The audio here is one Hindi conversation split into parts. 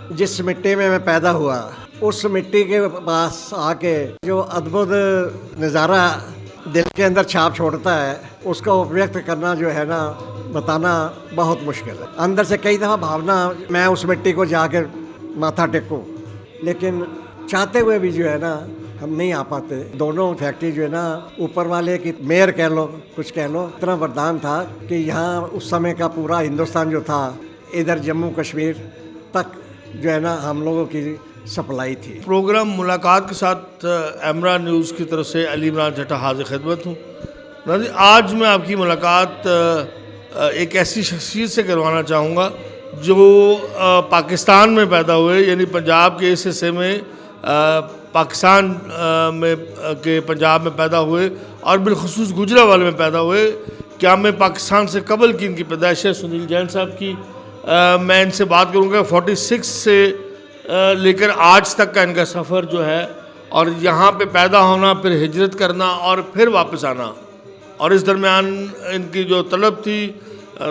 जिस मिट्टी में मैं पैदा हुआ उस मिट्टी के पास आके जो अद्भुत नज़ारा दिल के अंदर छाप छोड़ता है उसको व्यक्त करना जो है ना, बताना बहुत मुश्किल है। अंदर से कई दफ़ा भावना मैं उस मिट्टी को जाकर माथा टेकूं, लेकिन चाहते हुए भी जो है ना हम नहीं आ पाते। दोनों फैक्ट्री जो है ना, ऊपर वाले की मेयर कह लो, कुछ कह लो, इतना वरदान था कि यहाँ उस समय का पूरा हिंदुस्तान जो था, इधर जम्मू कश्मीर तक जो है ना हम लोगों की सप्लाई थी। प्रोग्राम मुलाकात के साथ एमरा न्यूज़ की तरफ से अली इमरान चट्टा हाजिर खिदमत हूँ। नाज़रीन, आज मैं आपकी मुलाकात एक ऐसी शख्सियत से करवाना चाहूँगा जो पाकिस्तान में पैदा हुए, यानी पंजाब के इस हिस्से में, पाकिस्तान में के पंजाब में पैदा हुए और बिलखुसूस गुजरांवाले में पैदा हुए। क्या मैं पाकिस्तान से कबल की इनकी पैदाइश है सुनील जैन साहब की। मैं इनसे बात करूँगा 46 से लेकर आज तक का इनका सफ़र जो है, और यहाँ पे पैदा होना, फिर हिजरत करना और फिर वापस आना, और इस दरमियान इनकी जो तलब थी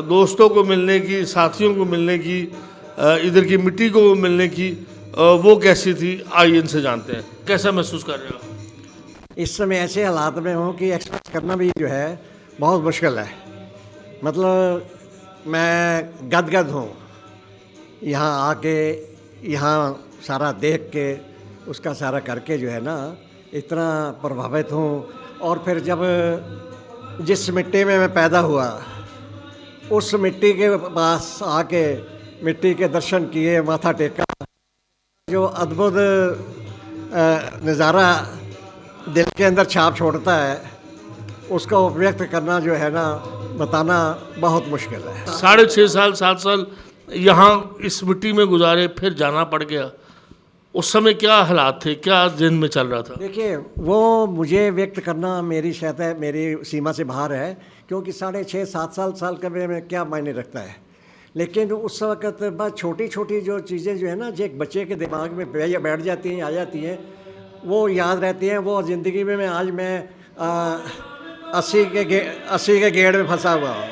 दोस्तों को मिलने की, साथियों को मिलने की, इधर की मिट्टी को मिलने की, वो कैसी थी, आइए इनसे जानते हैं। कैसा महसूस कर रहे हो? इस समय ऐसे हालात में हूँ कि एक्सप्रेस करना भी जो है बहुत मुश्किल है। मतलब मैं गदगद हूँ यहाँ आके, यहाँ सारा देख के, उसका सारा करके जो है ना इतना प्रभावित हूँ। और फिर जब जिस मिट्टी में मैं पैदा हुआ उस मिट्टी के पास आके मिट्टी के दर्शन किए, माथा टेका, जो अद्भुत नज़ारा दिल के अंदर छाप छोड़ता है उसको व्यक्त करना जो है ना, बताना बहुत मुश्किल है। 6.5 साल 7 साल यहाँ इस मिट्टी में गुजारे, फिर जाना पड़ गया। उस समय क्या हालात थे, क्या दिन में चल रहा था? देखिए, वो मुझे व्यक्त करना मेरी शायद है, मेरी सीमा से बाहर है, क्योंकि 6.5 7 साल का में क्या मायने रखता है। लेकिन उस वक्त बस छोटी छोटी जो चीज़ें जो है ना, जो एक बच्चे के दिमाग में बैठ जाती हैं, आ जाती हैं, वो याद रहती हैं। वो ज़िंदगी में आज मैं 80 के गेड़ में फंसा हुआ हूँ,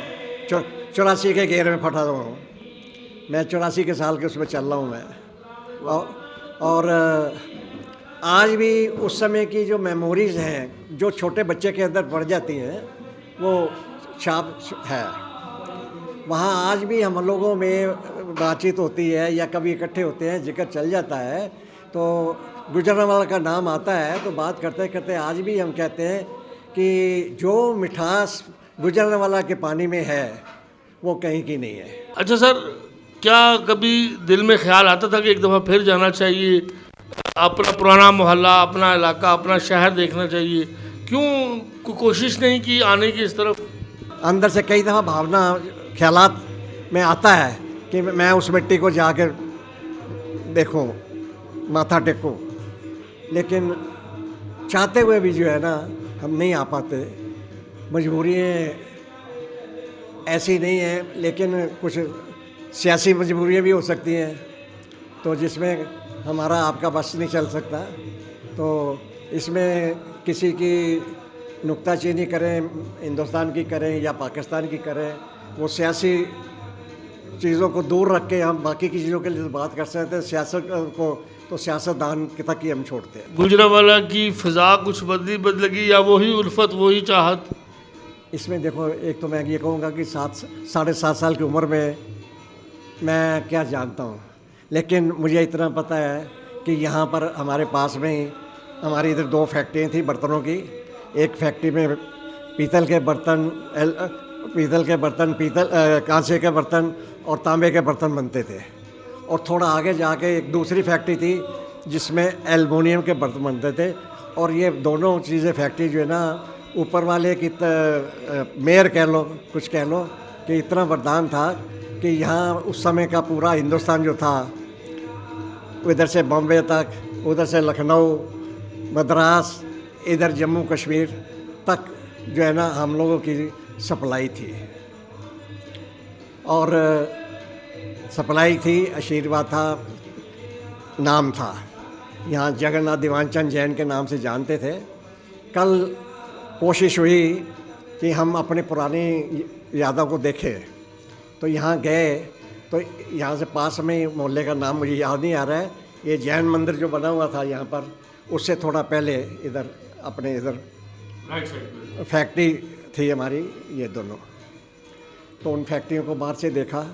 84 के गेड़ में फंसा हुआ हूँ। मैं 84 के साल के उसमें चल रहा हूँ मैं। और आज भी उस समय की जो मेमोरीज़ हैं जो छोटे बच्चे के अंदर पड़ जाती हैं, वो छाप है। वहाँ आज भी हम लोगों में बातचीत होती है या कभी इकट्ठे होते हैं, जिक्र चल जाता है तो गुजरांवाला का नाम आता है, तो बात करते करते आज भी हम कहते हैं कि जो मिठास गुजरांवाला के पानी में है वो कहीं की नहीं है। अच्छा सर, क्या कभी दिल में ख्याल आता था कि एक दफ़ा फिर जाना चाहिए, अपना पुराना मोहल्ला, अपना इलाका, अपना शहर देखना चाहिए? क्यों कोशिश नहीं की आने की इस तरफ? अंदर से कई दफ़ा भावना, ख्यालात में आता है कि मैं उस मिट्टी को जाकर देखूं, माथा टेकूं, लेकिन चाहते हुए भी जो है ना हम नहीं आ पाते। मजबूरियाँ ऐसी नहीं हैं, लेकिन कुछ सियासी मजबूरियाँ भी हो सकती हैं, तो जिसमें हमारा आपका बस नहीं चल सकता। तो इसमें किसी की नुक्ताचीनी करें, हिंदुस्तान की करें या पाकिस्तान की करें, वो सियासी चीज़ों को दूर रख के हम बाकी की चीज़ों के लिए बात कर सकते हैं। सियासत को तो सियासतदान के तक ही हम छोड़ते हैं। गुजरांवाला की फ़िज़ा कुछ बदलेगी या वही उल्फत, वही चाहत? इसमें देखो, एक तो मैं ये कहूँगा कि 7.5 साल की उम्र में मैं क्या जानता हूँ, लेकिन मुझे इतना पता है कि यहाँ पर हमारे पास में ही हमारी इधर 2 फैक्ट्रियाँ थी बर्तनों की। एक फैक्ट्री में पीतल के बर्तन, कांसे के बर्तन और तांबे के बर्तन बनते थे, और थोड़ा आगे जाके एक दूसरी फैक्ट्री थी जिसमें एल्युमिनियम के बर्तन बनते थे। और ये दोनों चीज़ें फैक्ट्री जो है ना, ऊपर वाले की मेयर कह लो, कुछ कह लो, कि इतना वरदान था कि यहाँ उस समय का पूरा हिंदुस्तान जो था, इधर से बॉम्बे तक, उधर से लखनऊ, मद्रास, इधर जम्मू कश्मीर तक जो है ना हम लोगों की सप्लाई थी। और सप्लाई थी, आशीर्वाद था, नाम था। यहाँ जगन्नाथ दीवानचंद जैन के नाम से जानते थे। कल कोशिश हुई कि हम अपने पुरानी यादों को देखें, तो यहाँ गए तो यहाँ से पास में ही मोहल्ले का नाम मुझे याद नहीं आ रहा है, ये जैन मंदिर जो बना हुआ था यहाँ पर, उससे थोड़ा पहले इधर अपने इधर राइट साइड में। फैक्ट्री थी हमारी, ये दोनों। तो उन फैक्ट्रियों को बाहर से देखा,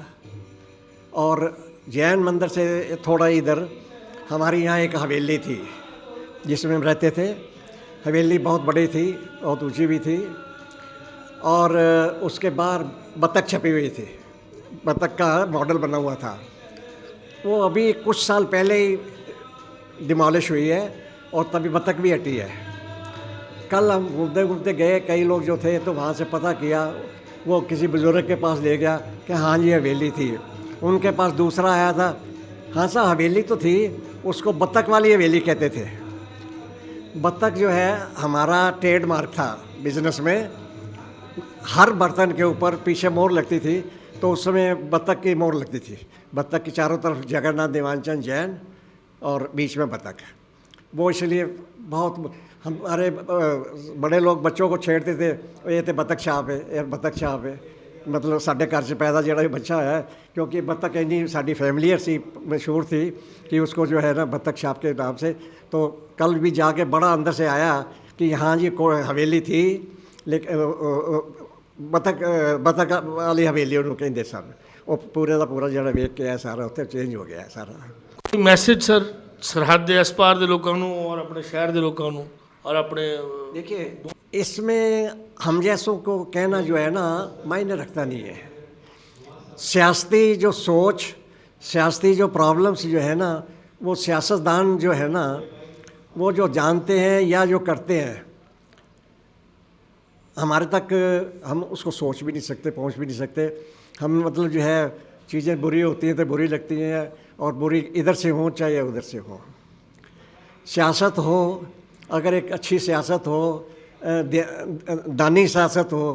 और जैन मंदिर से थोड़ा इधर हमारी यहाँ एक हवेली थी जिसमें हम रहते थे। हवेली बहुत बड़ी थी, बहुत ऊंची भी थी, और उसके बाहर बतख छपी हुई थी, बतख का मॉडल बना हुआ था। वो अभी कुछ साल पहले ही डिमोलिश हुई है और तभी बतख भी हटी है। कल हम घूमते घूमते गए, कई लोग जो थे तो वहाँ से पता किया, वो किसी बुजुर्ग के पास ले गया कि हाँ जी हवेली थी। उनके पास दूसरा आया था, हाँ साहब हवेली तो थी, उसको बतख वाली हवेली कहते थे। बतख जो है हमारा ट्रेडमार्क था बिजनेस में। हर बर्तन के ऊपर पीछे मोहर लगती थी, तो उस समय बतख की मोहर लगती थी। बतख की चारों तरफ जगन्नाथ देवांचन जैन और बीच में बतख। वो इसलिए बहुत हमारे बड़े लोग बच्चों को छेड़ते थे, ये तो बतख छाप है, ये बतख छाप है। मतलब साढ़े घर से पैदा जो बच्चा है, क्योंकि बतख इन्नी साड़ी फैमिलियर सी मशहूर थी कि उसको जो है ना बतख छाप के नाम से। तो कल भी जाके बड़ा अंदर से आया कि हाँ जी को हवेली थी, लेकिन बतख वाली हवेली उन्होंने कहते सर। वो पूरे का पूरा जो वेख के है सारा उत्थे चेंज हो गया है सारा। मैसेज सर सरहद के इस पार के लोगों को और अपने शहर के लोगों को और अपने, देखिए इसमें हम जैसों को कहना जो है ना मायने रखता नहीं है। सियासती जो सोच, सियासती जो प्रॉब्लम्स जो है ना, वो सियासतदान जो है ना, वो जो जानते हैं या जो करते हैं, हमारे तक हम उसको सोच भी नहीं सकते, पहुंच भी नहीं सकते। हम मतलब जो है चीज़ें बुरी होती हैं तो बुरी लगती हैं, और बुरी इधर से हो चाहे उधर से हो। सियासत हो, अगर एक अच्छी सियासत हो, दानी सियासत हो,